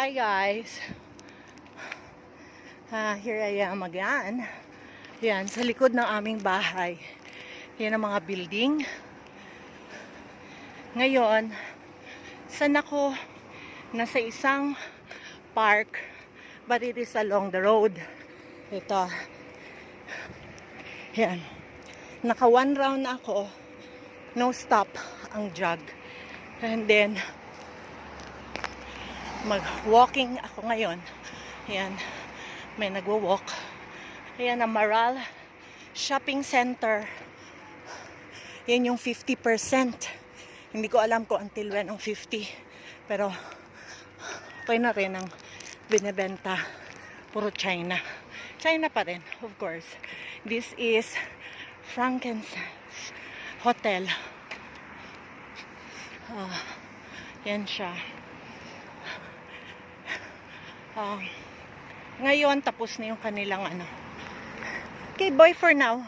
Hi guys. Here I am again. Yan, sa likod ng aming bahay. Yan ang mga building. Ngayon, saan ako? Nasa isang park, but it is along the road. Ito. Yan. Naka 1 round na ako. No stop ang jog. And then, mag-walking ako ngayon. Ayan, may nagwo-walk. Ayan ang Maral Shopping Center. Yan yung 50%. Hindi ko alam kung until when ang 50. Pero, okay na rin ang binibenta. Puro China. China pa rin, of course. This is Frankincense Hotel. Yan siya. Ngayon, tapos na yung kanilang Okay, bye for now.